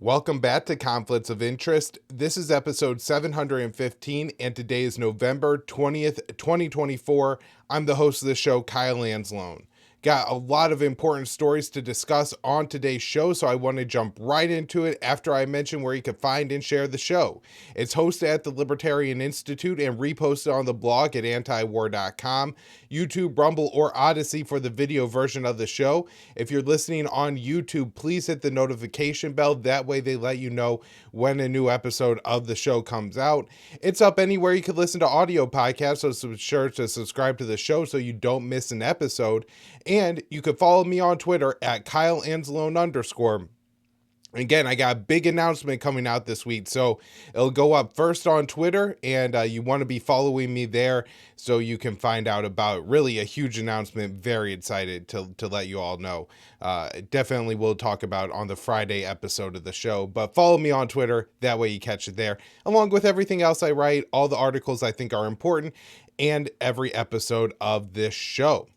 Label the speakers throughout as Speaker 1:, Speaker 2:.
Speaker 1: Welcome back to Conflicts of Interest. This is episode 715, and today is November 20th, 2024. I'm the host of the show, Kyle Anzalone. Got a lot of important stories to discuss on today's show, so I want to jump right into it after I mention where you can find and share the show. It's hosted at the Libertarian Institute and reposted on the blog at antiwar.com, YouTube, Rumble, or Odysee for the video version of the show. If you're listening on YouTube, please hit the notification bell. That way they let you know when a new episode of the show comes out. It's up anywhere you can listen to audio podcasts, so be sure to subscribe to the show so you don't miss an episode. And you can follow me on Twitter at @KyleAnzalone_. Again, I got a big announcement coming out this week, so it'll go up first on Twitter, and you want to be following me there so you can find out about really a huge announcement. Very excited to let you all know. Definitely we'll talk about on the Friday episode of the show, but follow me on Twitter. That way you catch it there, along with everything else I write, all the articles I think are important, and every episode of this show.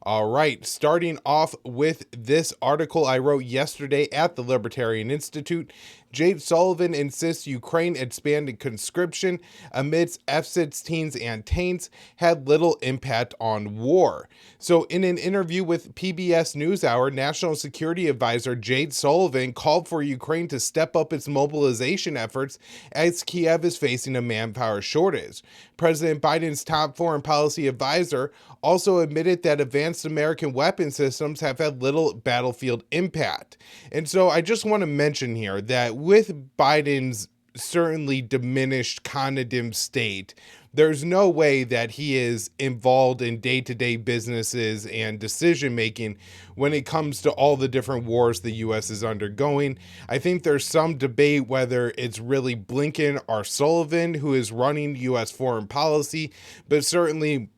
Speaker 1: All right, starting off with this article I wrote yesterday at the Libertarian Institute. Jade Sullivan insists Ukraine expanded conscription amidst F-16s and tanks had little impact on war. So in an interview with PBS NewsHour, National Security Advisor Jade Sullivan called for Ukraine to step up its mobilization efforts as Kiev is facing a manpower shortage. President Biden's top foreign policy advisor also admitted that advanced American weapon systems have had little battlefield impact. And so I just want to mention here that with Biden's certainly diminished cognitive state, there's no way that he is involved in day-to-day businesses and decision-making when it comes to all the different wars the U.S. is undergoing. I think there's some debate whether it's really Blinken or Sullivan who is running U.S. foreign policy, but certainly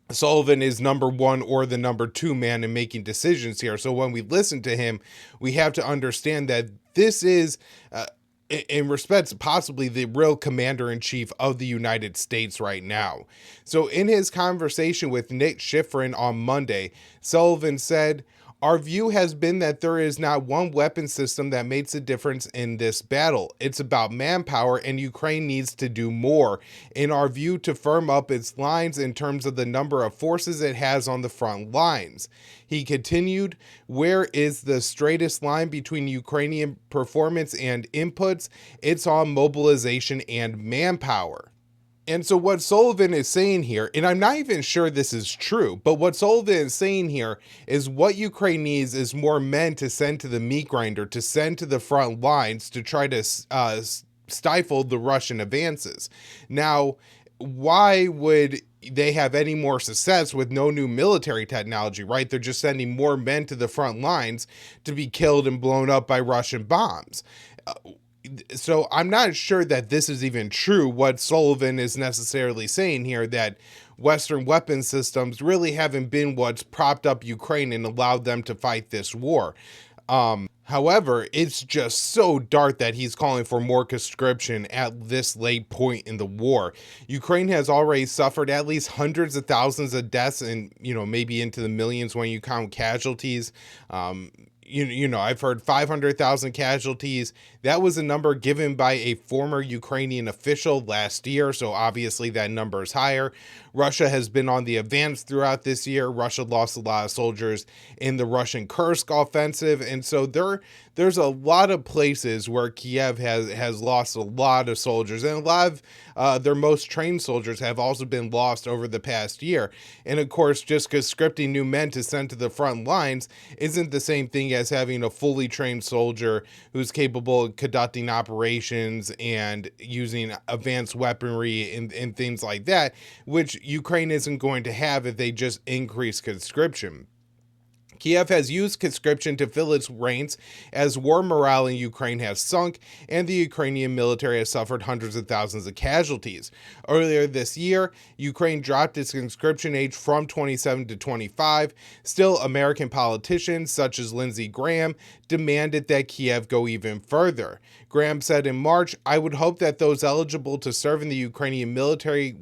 Speaker 1: Sullivan is number one or the number two man in making decisions here. So when we listen to him, we have to understand that this is, in respects, possibly the real commander-in-chief of the United States right now. So in his conversation with Nick Schifrin on Monday, Sullivan said, "Our view has been that there is not one weapon system that makes a difference in this battle. It's about manpower, and Ukraine needs to do more, in our view, to firm up its lines in terms of the number of forces it has on the front lines." He continued, "Where is the straightest line between Ukrainian performance and inputs? It's on mobilization and manpower." And so what Sullivan is saying here, and I'm not even sure this is true, but what Sullivan is saying here is what Ukraine needs is more men to send to the meat grinder, to send to the front lines to try to stifle the Russian advances. Now, why would they have any more success with no new military technology, right? They're just sending more men to the front lines to be killed and blown up by Russian bombs. So I'm not sure that this is even true, what Sullivan is necessarily saying here, that Western weapon systems really haven't been what's propped up Ukraine and allowed them to fight this war. However, it's just so dark that he's calling for more conscription at this late point in the war. Ukraine has already suffered at least hundreds of thousands of deaths and, maybe into the millions when you count casualties. I've heard 500,000 casualties. That was a number given by a former Ukrainian official last year, so obviously that number is higher. Russia has been on the advance throughout this year. Russia lost a lot of soldiers in the Russian Kursk offensive, and so there's a lot of places where Kiev has lost a lot of soldiers, and a lot of their most trained soldiers have also been lost over the past year. And of course, just conscripting new men to send to the front lines isn't the same thing as having a fully trained soldier who's capable of conducting operations and using advanced weaponry and things like that, which Ukraine isn't going to have if they just increase conscription. Kiev has used conscription to fill its ranks as war morale in Ukraine has sunk and the Ukrainian military has suffered hundreds of thousands of casualties. Earlier this year, Ukraine dropped its conscription age from 27 to 25. Still, American politicians such as Lindsey Graham demanded that Kiev go even further. Graham said in March, "I would hope that those eligible to serve in the Ukrainian military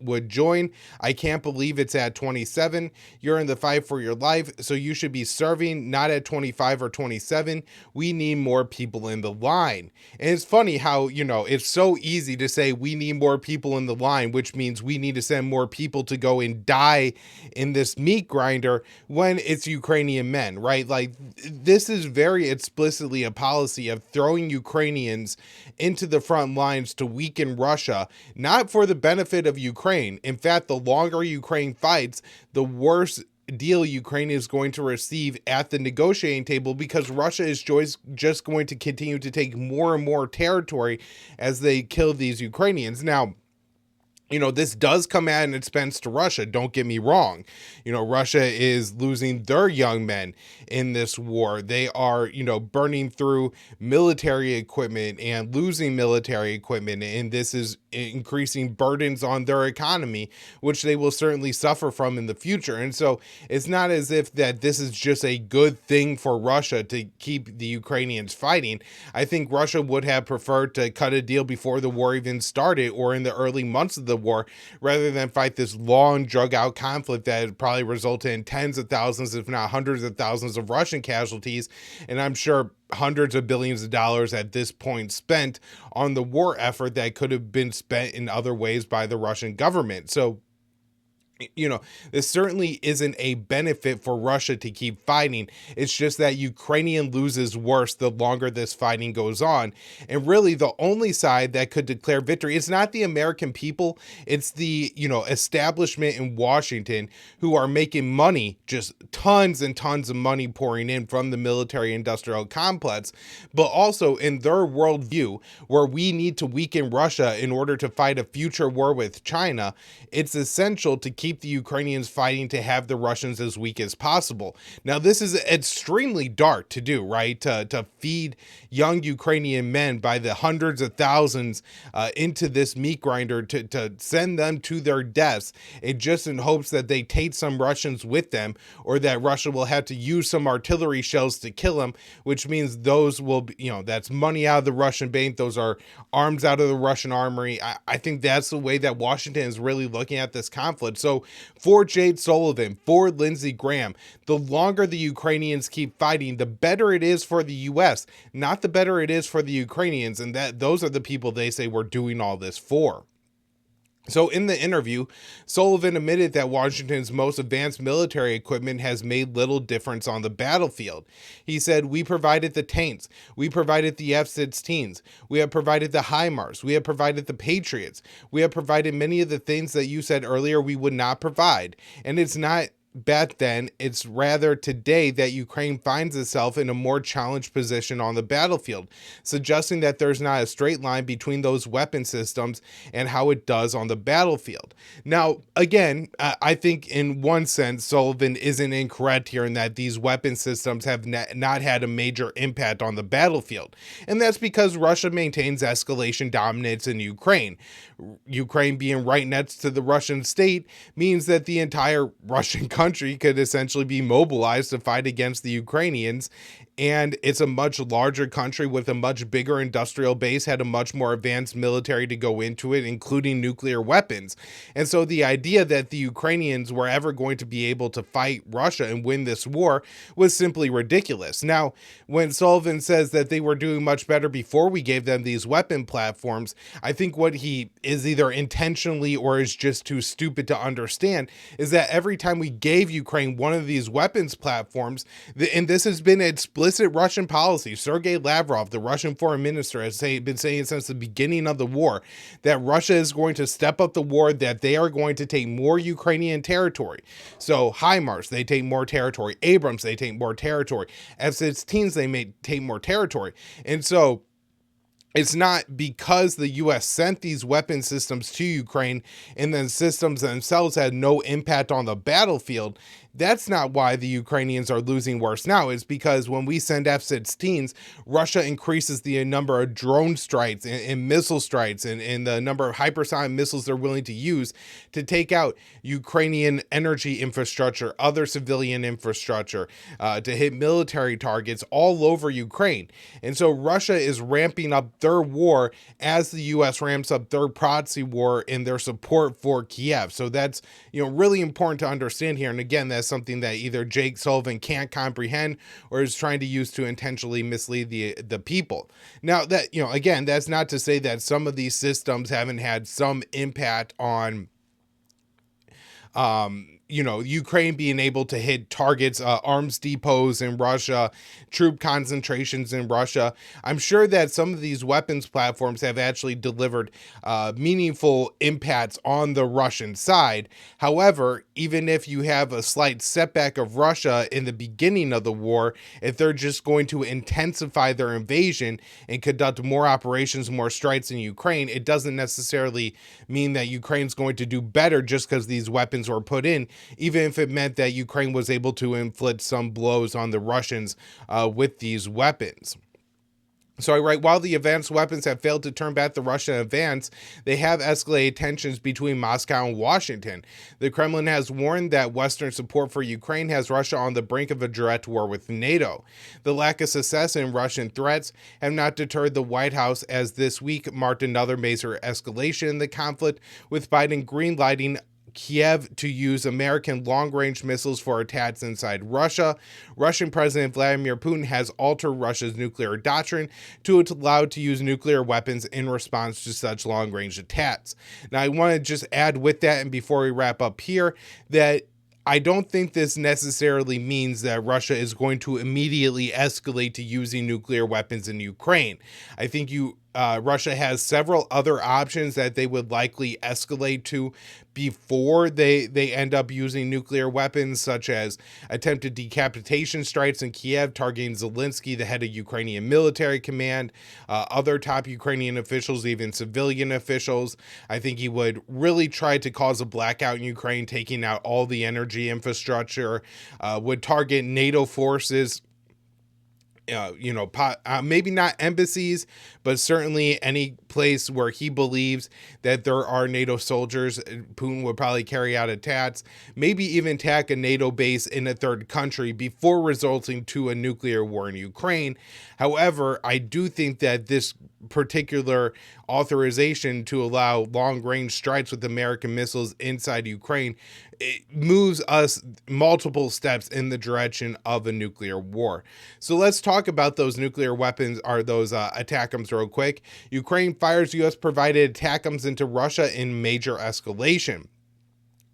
Speaker 1: would join. I can't believe it's at 27. You're in the fight for your life, so you should be serving, not at 25 or 27. We need more people in the line. And it's funny how, it's so easy to say we need more people in the line, which means we need to send more people to go and die in this meat grinder when it's Ukrainian men, right? Like, this is very explicitly a policy of throwing Ukrainians into the front lines to weaken Russia, not for the benefit of Ukraine. In fact, the longer Ukraine fights, the worse deal Ukraine is going to receive at the negotiating table, because Russia is just going to continue to take more and more territory as they kill these Ukrainians. Now, this does come at an expense to Russia. Don't get me wrong. Russia is losing their young men in this war. They are, burning through military equipment and losing military equipment. And this is increasing burdens on their economy, which they will certainly suffer from in the future. And so it's not as if that this is just a good thing for Russia to keep the Ukrainians fighting. I think Russia would have preferred to cut a deal before the war even started, or in the early months of the war, rather than fight this long, drug out conflict that probably resulted in tens of thousands, if not hundreds of thousands of Russian casualties. And I'm sure hundreds of billions of dollars at this point spent on the war effort that could have been spent in other ways by the Russian government. So, this certainly isn't a benefit for Russia to keep fighting. It's just that Ukrainian loses worse the longer this fighting goes on. And really, the only side that could declare victory is not the American people. It's the, establishment in Washington, who are making money, just tons and tons of money pouring in from the military industrial complex, but also in their worldview, where we need to weaken Russia in order to fight a future war with China. It's essential to keep the Ukrainians fighting to have the Russians as weak as possible. Now, this is extremely dark to do, right? To feed young Ukrainian men by the hundreds of thousands into this meat grinder, to send them to their deaths, and just in hopes that they take some Russians with them, or that Russia will have to use some artillery shells to kill them, which means those will be, that's money out of the Russian bank. Those are arms out of the Russian armory. I think that's the way that Washington is really looking at this conflict. So for Jade Sullivan, for Lindsey Graham, the longer the Ukrainians keep fighting, the better it is for the U.S., not the better it is for the Ukrainians. And that those are the people they say we're doing all this for. So in the interview, Sullivan admitted that Washington's most advanced military equipment has made little difference on the battlefield. He said, "We provided the tanks, we provided the F-16s, we have provided the HIMARS, we have provided the Patriots, we have provided many of the things that you said earlier we would not provide." And it's not back then, it's rather today that Ukraine finds itself in a more challenged position on the battlefield, suggesting that there's not a straight line between those weapon systems and how it does on the battlefield. Now, again, I think in one sense, Sullivan isn't incorrect here in that these weapon systems have not had a major impact on the battlefield. And that's because Russia maintains escalation dominance in Ukraine. Ukraine being right next to the Russian state means that the entire Russian country could essentially be mobilized to fight against the Ukrainians. And it's a much larger country with a much bigger industrial base, had a much more advanced military to go into it, including nuclear weapons. And so the idea that the Ukrainians were ever going to be able to fight Russia and win this war was simply ridiculous. Now, when Sullivan says that they were doing much better before we gave them these weapon platforms, I think what he is either intentionally or is just too stupid to understand is that every time we gave Ukraine one of these weapons platforms, and this has been explicit Russian policy. Sergei Lavrov, the Russian foreign minister, has been saying since the beginning of the war that Russia is going to step up the war, that they are going to take more Ukrainian territory. So HIMARS, they take more territory. Abrams, they take more territory. F-16s, they may take more territory. And so it's not because the U.S. sent these weapon systems to Ukraine and then systems themselves had no impact on the battlefield. That's not why the Ukrainians are losing worse now. It's because when we send F-16s, Russia increases the number of drone strikes and missile strikes and the number of hypersonic missiles they're willing to use to take out Ukrainian energy infrastructure, other civilian infrastructure, to hit military targets all over Ukraine. And so Russia is ramping up their war as the U.S. ramps up their proxy war in their support for Kiev. So that's, really important to understand here. And again, that's something that either Jake Sullivan can't comprehend or is trying to use to intentionally mislead the people. Now that, again, that's not to say that some of these systems haven't had some impact on Ukraine being able to hit targets, arms depots in Russia, troop concentrations in Russia. I'm sure that some of these weapons platforms have actually delivered meaningful impacts on the Russian side. However, even if you have a slight setback of Russia in the beginning of the war, if they're just going to intensify their invasion and conduct more operations, more strikes in Ukraine, it doesn't necessarily mean that Ukraine's going to do better just because these weapons were put in, even if it meant that Ukraine was able to inflict some blows on the Russians with these weapons. So I write, while the advanced weapons have failed to turn back the Russian advance, they have escalated tensions between Moscow and Washington. The Kremlin has warned that Western support for Ukraine has Russia on the brink of a direct war with NATO. The lack of success in Russian threats have not deterred the White House, as this week marked another major escalation in the conflict, with Biden greenlighting Kiev to use American long-range missiles for attacks inside Russia. Russian President Vladimir Putin has altered Russia's nuclear doctrine to allow it to use nuclear weapons in response to such long-range attacks. Now, I want to just add with that, and before we wrap up here, that I don't think this necessarily means that Russia is going to immediately escalate to using nuclear weapons in Ukraine. I think Russia has several other options that they would likely escalate to before they end up using nuclear weapons, such as attempted decapitation strikes in Kiev targeting Zelensky, the head of Ukrainian military command, other top Ukrainian officials, even civilian officials. I think he would really try to cause a blackout in Ukraine, taking out all the energy infrastructure, would target NATO forces, maybe not embassies, but certainly any place where he believes that there are NATO soldiers. Putin would probably carry out attacks, maybe even attack a NATO base in a third country before resulting to a nuclear war in Ukraine. However, I do think that this particular authorization to allow long-range strikes with American missiles inside Ukraine, it moves us multiple steps in the direction of a nuclear war. So let's talk about those nuclear weapons, or those ATACMS, real quick. Ukraine fires U.S.-provided ATACMS into Russia in major escalation.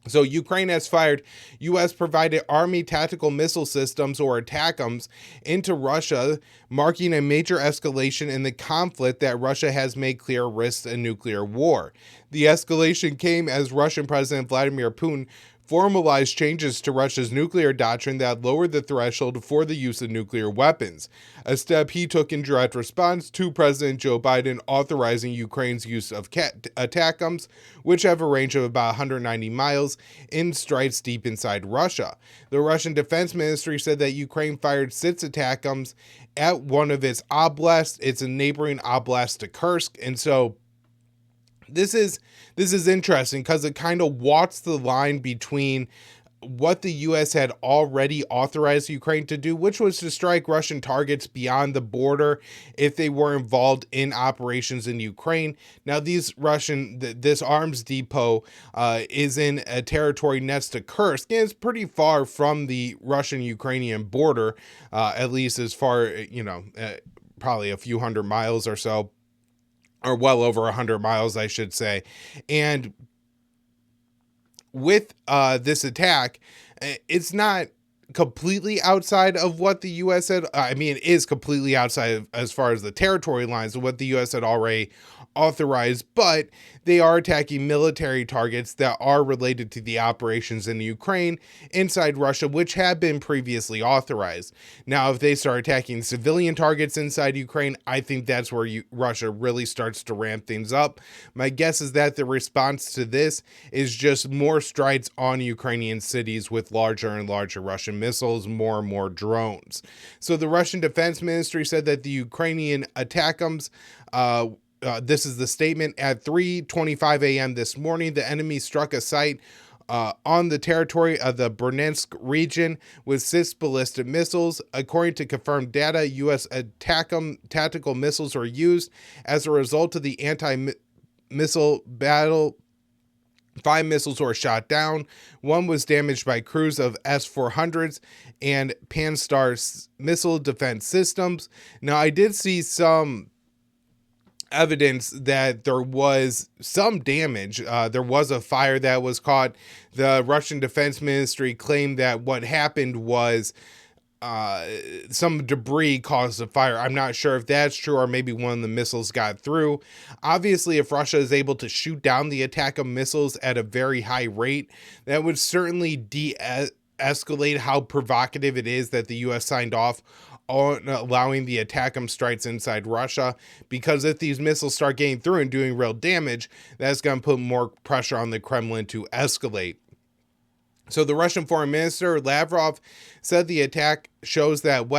Speaker 1: So Ukraine has fired U.S.-provided Army tactical missile systems, or ATACMS, into Russia, marking a major escalation in the conflict that Russia has made clear risks a nuclear war. The escalation came as Russian President Vladimir Putin formalized changes to Russia's nuclear doctrine that lowered the threshold for the use of nuclear weapons, a step he took in direct response to President Joe Biden authorizing Ukraine's use of ATACMS, which have a range of about 190 miles, in strikes deep inside Russia. The Russian Defense Ministry said that Ukraine fired 6 ATACMS at one of its oblasts. It's a neighboring oblast to Kursk, and so this is interesting because it kind of walks the line between what the U.S. had already authorized Ukraine to do, which was to strike Russian targets beyond the border if they were involved in operations in Ukraine. Now, this arms depot is in a territory next to Kursk, and it's pretty far from the Russian-Ukrainian border, at least as far, probably a few hundred miles or so, or well over 100 miles, I should say. And with this attack, it's not completely outside of what the U.S. had. It is completely outside of, as far as the territory lines, of what the U.S. had already authorized, but they are attacking military targets that are related to the operations in Ukraine inside Russia, which have been previously authorized. Now, if they start attacking civilian targets inside Ukraine, I think that's where Russia really starts to ramp things up. My guess is that the response to this is just more strikes on Ukrainian cities with larger and larger Russian missiles, more and more drones. So the Russian Defense Ministry said that the Ukrainian ATACMS, this is the statement, at 3:25 a.m. this morning, the enemy struck a site on the territory of the Bryansk region with 6 ballistic missiles. According to confirmed data, U.S. tactical missiles were used. As a result of the anti-missile battle, 5 missiles were shot down. 1 was damaged by crews of S-400s and Panstar missile defense systems. Now, I did see some evidence that there was some damage. There was a fire that was caught. The Russian Defense Ministry claimed that what happened was some debris caused the fire. I'm not sure if that's true, or maybe one of the missiles got through. Obviously, if Russia is able to shoot down the attack of missiles at a very high rate, that would certainly de-escalate how provocative it is that the U.S. signed off on allowing the ATACMS strikes inside Russia, because if these missiles start getting through and doing real damage, that's going to put more pressure on the Kremlin to escalate. So the Russian Foreign Minister Lavrov said the attack shows that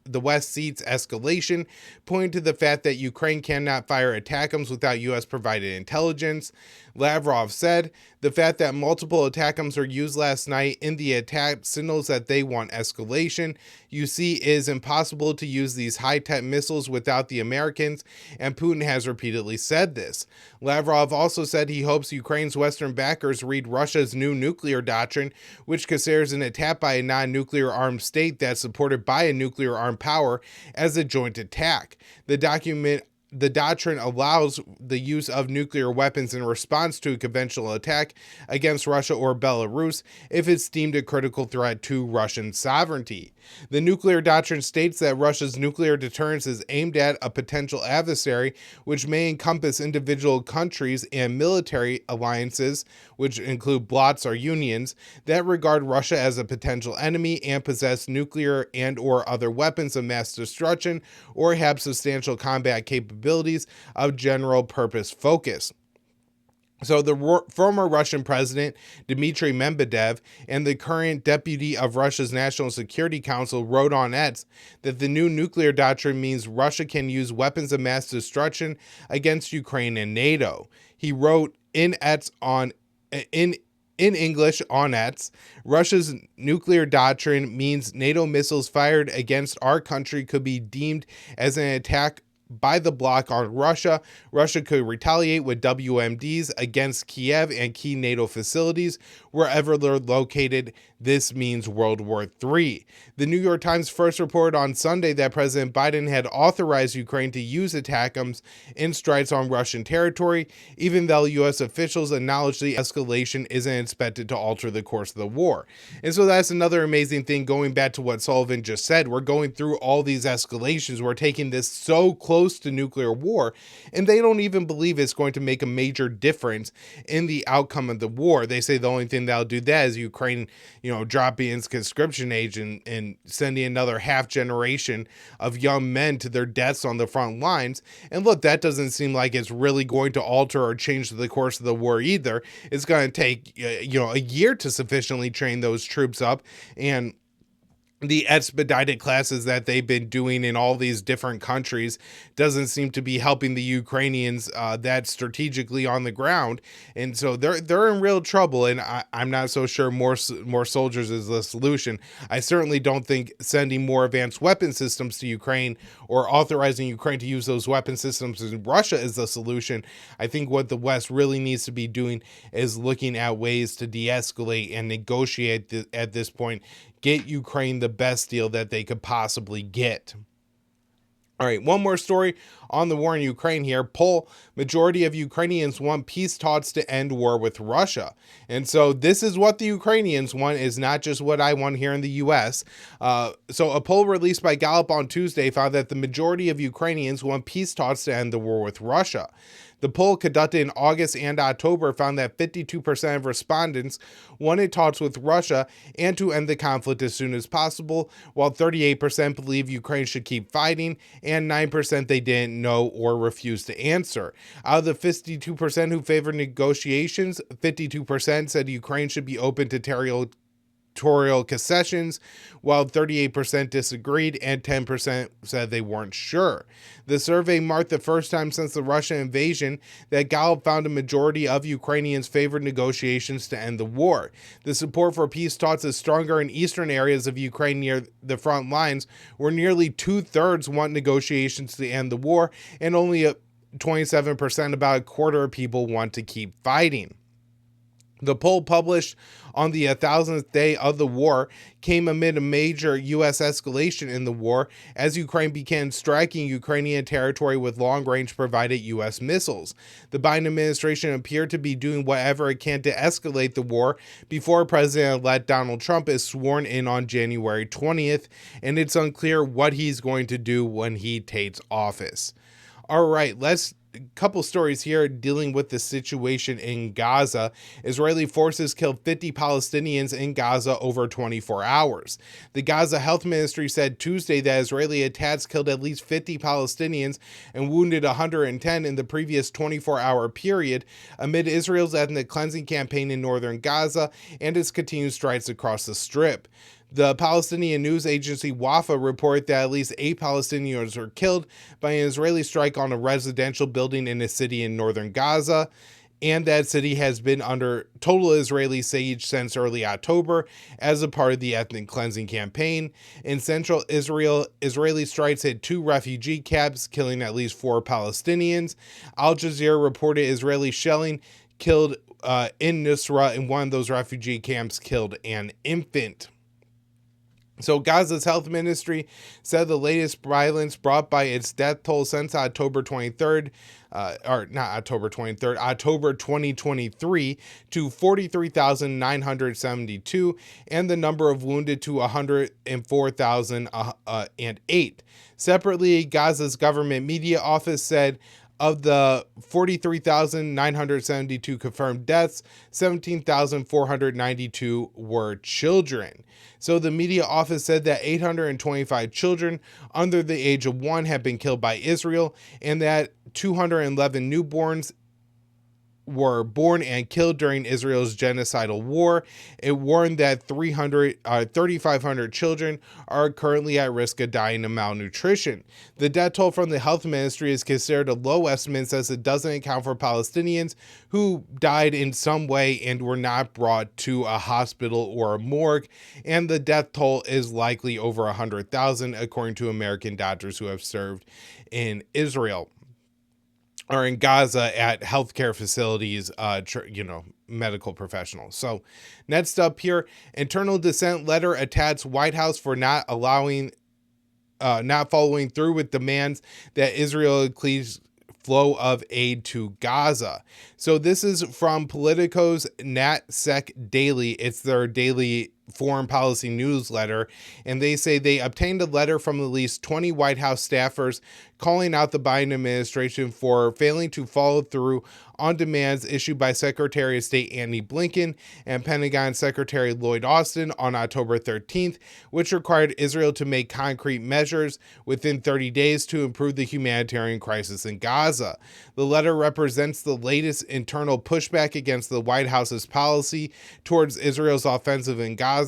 Speaker 1: the West seeks escalation, pointing to the fact that Ukraine cannot fire ATACMS without U.S. provided intelligence. Lavrov said the fact that multiple ATACMS were used last night in the attack signals that they want escalation. You see, it is impossible to use these high-tech missiles without the Americans, and Putin has repeatedly said this. Lavrov also said he hopes Ukraine's Western backers read Russia's new nuclear doctrine, which considers an attack by a non-nuclear armed state that's supported by a nuclear armed power as a joint attack. The doctrine allows the use of nuclear weapons in response to a conventional attack against Russia or Belarus if it's deemed a critical threat to Russian sovereignty. The nuclear doctrine states that Russia's nuclear deterrence is aimed at a potential adversary, which may encompass individual countries and military alliances, which include blocs or unions, that regard Russia as a potential enemy and possess nuclear and or other weapons of mass destruction or have substantial combat capabilities of general purpose focus. So the former Russian president, Dmitry Medvedev, and the current deputy of Russia's National Security Council wrote on X that the new nuclear doctrine means Russia can use weapons of mass destruction against Ukraine and NATO. He wrote in English on X, Russia's nuclear doctrine means NATO missiles fired against our country could be deemed as an attack by the bloc on Russia. Russia could retaliate with WMDs against Kiev and key NATO facilities wherever they're located. This means World War III. The New York Times first reported on Sunday that President Biden had authorized Ukraine to use ATACMS in strikes on Russian territory, even though U.S. officials acknowledged the escalation isn't expected to alter the course of the war. And so that's another amazing thing, going back to what Sullivan just said. We're going through all these escalations. We're taking this so close to nuclear war, and they don't even believe it's going to make a major difference in the outcome of the war. They say the only thing that'll do that is Ukraine, dropping its conscription age and sending another half generation of young men to their deaths on the front lines. And look, that doesn't seem like it's really going to alter or change the course of the war either. It's going to take, a year to sufficiently train those troops up, and the expedited classes that they've been doing in all these different countries doesn't seem to be helping the Ukrainians that strategically on the ground. And so they're in real trouble. And I'm not so sure more soldiers is the solution. I certainly don't think sending more advanced weapon systems to Ukraine or authorizing Ukraine to use those weapon systems in Russia is the solution. I think what the West really needs to be doing is looking at ways to de-escalate and negotiate at this point, get Ukraine the best deal that they could possibly get. All right, one more story on the war in Ukraine here. Poll majority of Ukrainians want peace talks to end war with Russia. And so this is what the Ukrainians want, is not just what I want here in the U.S. So a poll released by Gallup on Tuesday found that the majority of Ukrainians want peace talks to end the war with Russia. The poll conducted in August and October found that 52% of respondents wanted talks with Russia and to end the conflict as soon as possible, while 38% believe Ukraine should keep fighting, and 9% they didn't know or refused to answer. Out of the 52% who favored negotiations, 52% said Ukraine should be open to territorial concessions, while 38% disagreed and 10% said they weren't sure. The survey marked the first time since the Russian invasion that Gallup found a majority of Ukrainians favored negotiations to end the war. The support for peace talks is stronger in eastern areas of Ukraine near the front lines, where nearly 2/3 want negotiations to end the war, and only 27%, about a quarter of people, want to keep fighting. The poll, published on the 1,000th day of the war, came amid a major U.S. escalation in the war as Ukraine began striking Ukrainian territory with long-range provided U.S. missiles. The Biden administration appeared to be doing whatever it can to escalate the war before President-elect Donald Trump is sworn in on January 20th, and it's unclear what he's going to do when he takes office. All right, let's couple stories here dealing with the situation in Gaza. Israeli forces killed 50 Palestinians in Gaza over 24 hours. The Gaza Health Ministry said Tuesday that Israeli attacks killed at least 50 Palestinians and wounded 110 in the previous 24-hour period, amid Israel's ethnic cleansing campaign in northern Gaza and its continued strikes across the Strip. The Palestinian news agency Wafa reported that at least 8 Palestinians were killed by an Israeli strike on a residential building in a city in northern Gaza, and that city has been under total Israeli siege since early October as a part of the ethnic cleansing campaign. In central Israel, Israeli strikes hit 2 refugee camps, killing at least 4 Palestinians. Al Jazeera reported Israeli shelling killed in Nusra in one of those refugee camps, killed an infant. So Gaza's health ministry said the latest violence brought by its death toll since October 2023 to 43,972, and the number of wounded to 104,008. Separately, Gaza's government media office said of the 43,972 confirmed deaths, 17,492 were children. So the media office said that 825 children under the age of 1 have been killed by Israel, and that 211 newborns were born and killed during Israel's genocidal war. It warned that 3,500 children are currently at risk of dying of malnutrition. The death toll from the health ministry is considered a low estimate, as it doesn't account for Palestinians who died in some way and were not brought to a hospital or a morgue, and the death toll is likely over 100,000, according to American doctors who have served in Israel or in Gaza at healthcare facilities, medical professionals. So next up here, internal dissent letter attacks White House for not following through with demands that Israel increase flow of aid to Gaza. So this is from Politico's NatSec Daily. It's their daily foreign policy newsletter, and they say they obtained a letter from at least 20 White House staffers calling out the Biden administration for failing to follow through on demands issued by Secretary of State Antony Blinken and Pentagon Secretary Lloyd Austin on October 13th, which required Israel to make concrete measures within 30 days to improve the humanitarian crisis in Gaza. The letter represents the latest internal pushback against the White House's policy towards Israel's offensive in Gaza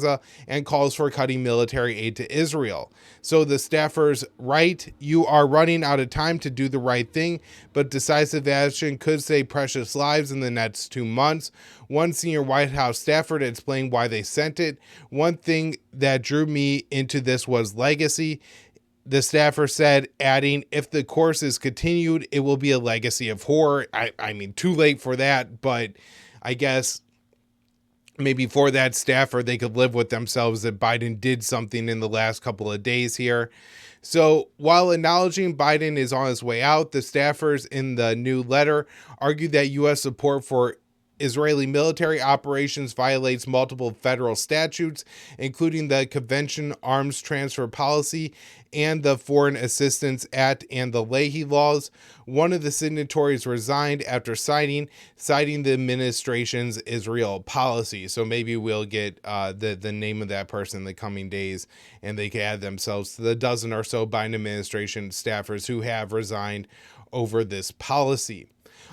Speaker 1: and calls for cutting military aid to Israel. So the staffers write, "You are running out of time to do the right thing, but decisive action could save precious lives in the next 2 months." One senior White House staffer explained why they sent it. "One thing that drew me into this was legacy," the staffer said, adding, "If the course is continued, it will be a legacy of horror." I mean, too late for that, but I guess maybe for that staffer, they could live with themselves that Biden did something in the last couple of days here. So while acknowledging Biden is on his way out, the staffers in the new letter argued that U.S. support for Israeli military operations violates multiple federal statutes, including the Convention Arms Transfer Policy and the Foreign Assistance Act and the Leahy laws. One of the signatories resigned after citing the administration's Israel policy. So maybe we'll get the name of that person in the coming days, and they can add themselves to the dozen or so Biden administration staffers who have resigned over this policy.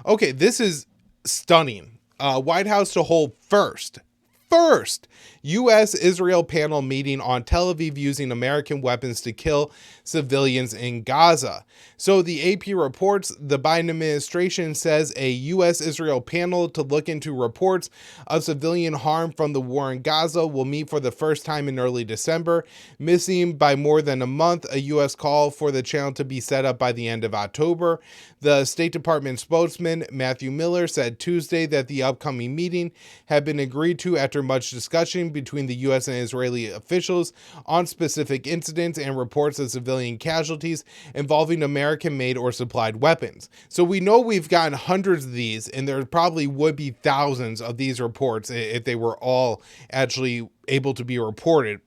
Speaker 1: Okay, this is stunning. White House to hold first first U.S.-Israel panel meeting on Tel Aviv using American weapons to kill civilians in Gaza. So the AP reports the Biden administration says a U.S.-Israel panel to look into reports of civilian harm from the war in Gaza will meet for the first time in early December, missing by more than a month a U.S. call for the channel to be set up by the end of October. The State Department spokesman, Matthew Miller, said Tuesday that the upcoming meeting had been agreed to after much discussion between the U.S. and Israeli officials on specific incidents and reports of civilian casualties involving American-made or supplied weapons. So we know we've gotten hundreds of these, and there probably would be thousands of these reports if they were all actually able to be reported.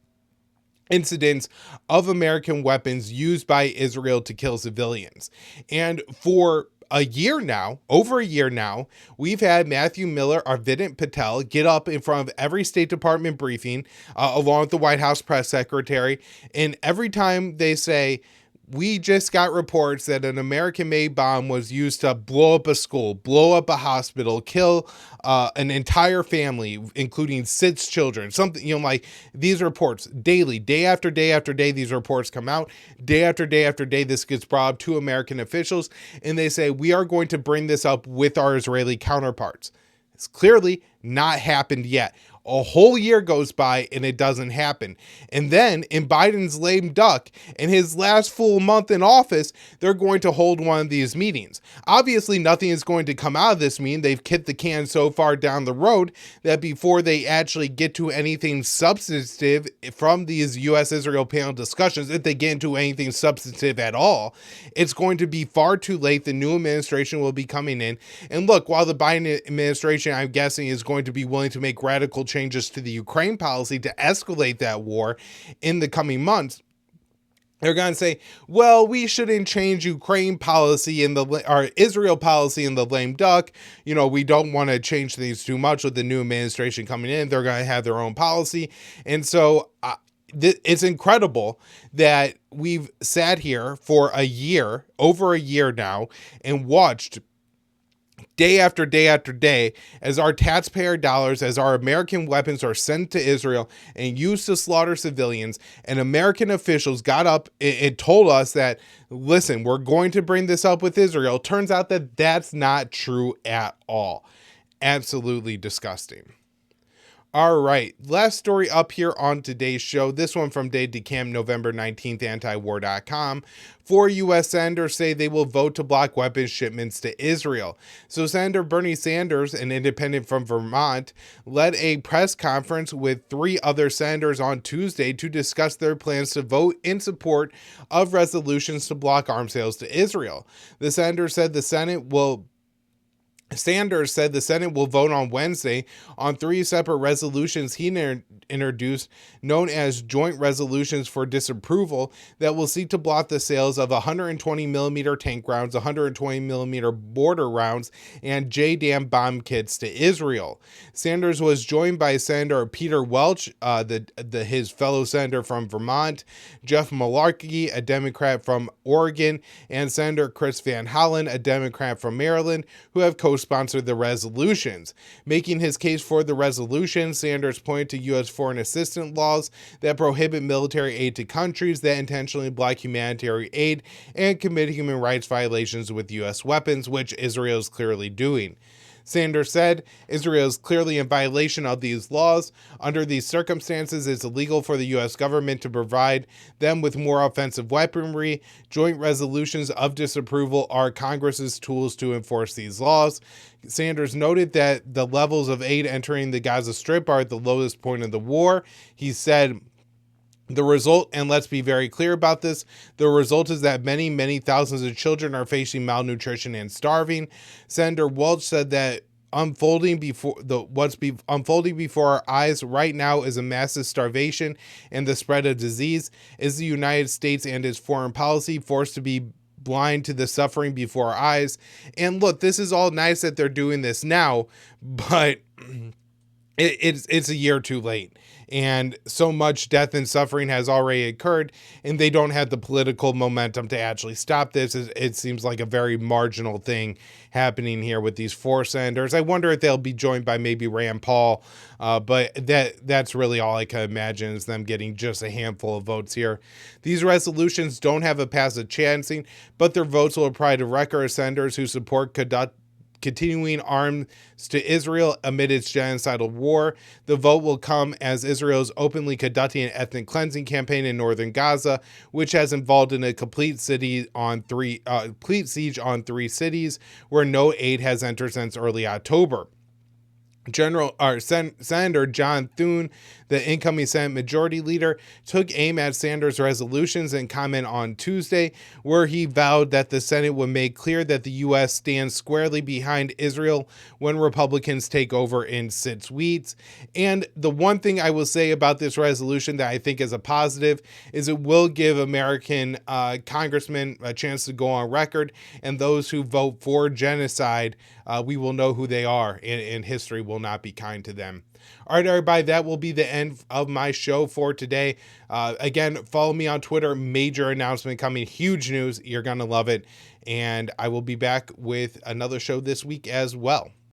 Speaker 1: Incidents of American weapons used by Israel to kill civilians. And for a year now, over a year now, we've had Matthew Miller, Arvind Patel, get up in front of every State Department briefing, along with the White House press secretary. And every time they say, we just got reports that an American-made bomb was used to blow up a school, blow up a hospital, kill an entire family, including 6 children. Something, like these reports daily, day after day after day, these reports come out. Day after day after day, this gets brought up to American officials, and they say, we are going to bring this up with our Israeli counterparts. It's clearly not happened yet. A whole year goes by and it doesn't happen. And then in Biden's lame duck, in his last full month in office, they're going to hold one of these meetings. Obviously, nothing is going to come out of this meeting. They've kicked the can so far down the road that before they actually get to anything substantive from these U.S.-Israel panel discussions, if they get into anything substantive at all, it's going to be far too late. The new administration will be coming in. And look, while the Biden administration, I'm guessing, is going to be willing to make radical changes to the Ukraine policy to escalate that war in the coming months, they're going to say, well, we shouldn't change Ukraine policy or Israel policy in the lame duck. We don't want to change things too much with the new administration coming in. They're going to have their own policy. And so it's incredible that we've sat here for a year, over a year now, and watched day after day after day as our taxpayer dollars, as our American weapons are sent to Israel and used to slaughter civilians, and American officials got up and told us that, listen, we're going to bring this up with Israel. Turns out that that's not true at all. Absolutely disgusting. All right, last story up here on today's show. This one from Dave DeCamp, November 19th, antiwar.com. 4 U.S. senators say they will vote to block weapons shipments to Israel. So Senator Bernie Sanders, an independent from Vermont, led a press conference with 3 other senators on Tuesday to discuss their plans to vote in support of resolutions to block arms sales to Israel. The senator said Sanders said the Senate will vote on Wednesday on 3 separate resolutions he introduced, known as joint resolutions for disapproval, that will seek to block the sales of 120mm tank rounds, 120mm mortar rounds, and JDAM bomb kits to Israel. Sanders was joined by Senator Peter Welch, his fellow senator from Vermont, Jeff Malarkey, a Democrat from Oregon, and Senator Chris Van Hollen, a Democrat from Maryland, who have co-sponsored the resolutions. Making his case for the resolution, Sanders pointed to U.S. foreign assistance laws that prohibit military aid to countries that intentionally block humanitarian aid and commit human rights violations with U.S. weapons, which Israel is clearly doing. Sanders said, Israel is clearly in violation of these laws. Under these circumstances, it's illegal for the U.S. government to provide them with more offensive weaponry. Joint resolutions of disapproval are Congress's tools to enforce these laws. Sanders noted that the levels of aid entering the Gaza Strip are at the lowest point of the war. He said, the result, and let's be very clear about this, the result is that many, many thousands of children are facing malnutrition and starving. Senator Welch said that unfolding before our eyes right now is a massive starvation and the spread of disease. Is the United States and its foreign policy forced to be blind to the suffering before our eyes? And look, this is all nice that they're doing this now, but it's a year too late, and so much death and suffering has already occurred, and they don't have the political momentum to actually stop this. It seems like a very marginal thing happening here with these 4 senators. I wonder if they'll be joined by maybe Rand Paul, but that's really all I can imagine, is them getting just a handful of votes here. These resolutions don't have a passive chancing, but their votes will apply to record senators who support continuing arms to Israel amid its genocidal war. The vote will come as Israel is openly conducting an ethnic cleansing campaign in northern Gaza, which has involved in a complete siege on 3 cities where no aid has entered since early October. Senator John Thune, the incoming Senate Majority Leader, took aim at Sanders' resolutions in comment on Tuesday, where he vowed that the Senate would make clear that the U.S. stands squarely behind Israel when Republicans take over in 6 weeks. And the one thing I will say about this resolution that I think is a positive is it will give American congressmen a chance to go on record, and those who vote for genocide, we will know who they are, and history will not be kind to them. All right, everybody, that will be the end of my show for today. Again, follow me on Twitter. Major announcement coming. Huge news. You're going to love it. And I will be back with another show this week as well.